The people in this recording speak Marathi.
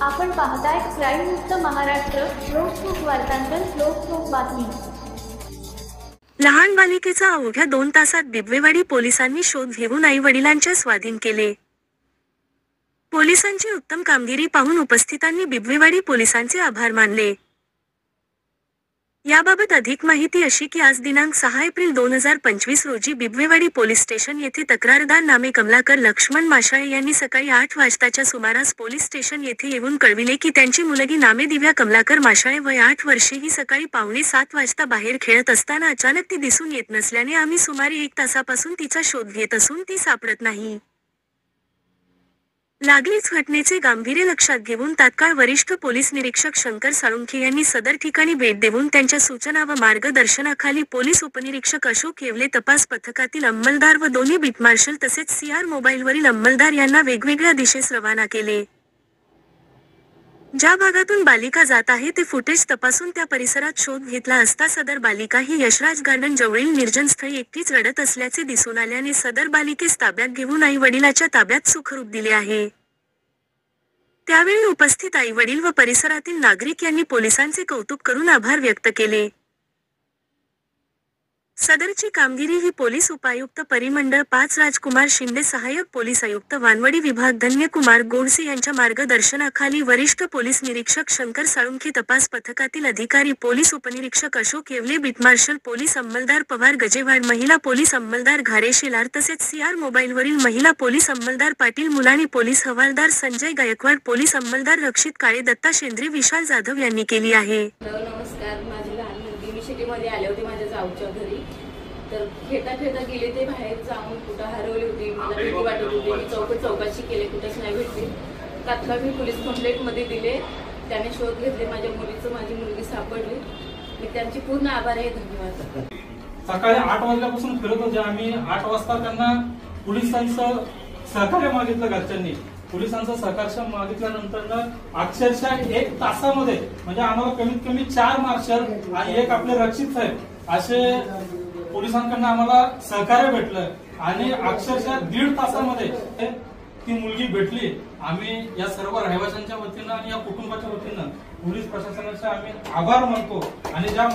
आपण पाहताय क्राईम मुक्त महाराष्ट्र. लोकसुख वार्तांकन, लोकसुख बातमी. लहान बालिकेचा अवघ्या 2 तासात बिबवेवाडी पोलिसांनी शोध घेऊन आई-वडिलांच्या स्वाधीन केले. पोलिसांची उत्तम कामगिरी पाहून उपस्थितांनी बिबवेवाडी पोलिसांचे आभार मानले. याबाबत अधिक माहिती अशी की आज दिनांक 6 एप्रिल 2025 रोजी बिबवेवाडी पोलीस स्टेशन येथे तक्रारदार नामे कमलाकर लक्ष्मण माशाळे यांनी सकाळी 8 वाजताच्या सुमारास पोलीस स्टेशन येथे येऊन कळविले की त्यांची मुलगी नामे दिव्या कमलाकर माशाळे वय 8 वर्षे ही सकाळी पावणे 7 वाजता बाहेर खेळत असताना अचानक ती दिसून येत नसल्याने आम्ही सुमारे 1 तासापासून तिचा शोध घेत असून ती सापडत नाही. लागलीच घटनेचे गांभीर्य लक्षात घेऊन तात्काळ वरिष्ठ पोलीस निरीक्षक शंकर साळुंखे यांनी सदर ठिकाणी भेट देऊन त्यांच्या सूचना व मार्गदर्शनाखाली पोलीस उपनिरीक्षक अशोक येवले, तपास पथकातील अंमलदार व दोन्ही बीट मार्शल तसेच CR मोबाईलवरील अंमलदार यांना वेगवेगळ्या दिशेस रवाना केले. ज्या भागातून बालिका जात आहे ते फुटेज तपासून त्या परिसरात शोध घेतला असता सदर बालिका ही यशराज गार्डन जवळील निर्जन स्थळी एकटीच रडत असल्याचे दिसून आल्याने सदर बालिकेस ताब्यात घेऊन आई-वडिलाच्या ताब्यात सुखरूप दिले आहे. त्यावेळी उपस्थित आई-वडील व परिसरातील नागरिक यांनी पोलिसांचे कौतुक करून आभार व्यक्त केले. सदरची कामगिरी ही पोलीस उपायुक्त परिमंडळ 5 राजकुमार शिंदे, सहाय्यक पोलीस आयुक्त वानवडी विभाग धन्यकुमार गोडसे यांच्या मार्गदर्शनाखाली वरिष्ठ पोलीस निरीक्षक शंकर साळुंखे, तपास पथकातील अधिकारी पोलीस उपनिरीक्षक Ashok Yevle, beat marshal police अंमलदार पवार गजेवाड, महिला पोलीस अंमलदार घारे शेलार तसेच CR मोबाईलवरील महिला पोलीस अंमलदार पाटील मुलाणी, पोलीस हवालदार संजय गायकवाड, पोलीस अंमलदार रक्षित काळे, दत्ता शेंद्रे, विशाल जाधव यांनी केली आहे. नमस्कार. माझी लहान मुलगी मी शेतीमध्ये आले होते माझ्या जाऊच्या घरी. तर खेळता गेले ते बाहेर जाऊन कुठं हरवली होती. मला भीती वाटत होती. मी चौकशी केली, कुठेच नाही भेटली. तात्काळ मी पोलीस कंप्लेंटमध्ये दिले. त्याने शोध घेतले माझ्या मुलीचं. माझी मुलगी सापडली. मी त्यांची पूर्ण आभार आहे. धन्यवाद. सकाळी 8 वाजल्यापासून फिरत होते आम्ही. 8 वाजता त्यांना पोलिसांचं सहकार्य मागितलं. घरच्यांनी पोलिसांचं सहकार्य मागितल्यानंतर अक्षरशः 1 तासामध्ये म्हणजे आम्हाला कमीत कमी 4 मार्शल आणि 1 आपले रक्षित साहेब असे पोलिसांकडून आम्हाला सहकार्य भेटलं आणि अक्षरशः 1.5 तासामध्ये ती मुलगी भेटली. आम्ही या सर्व रहिवाशांच्या वतीनं आणि या कुटुंबाच्या वतीनं पोलीस प्रशासनाचे आम्ही आभार मानतो. आणि ज्या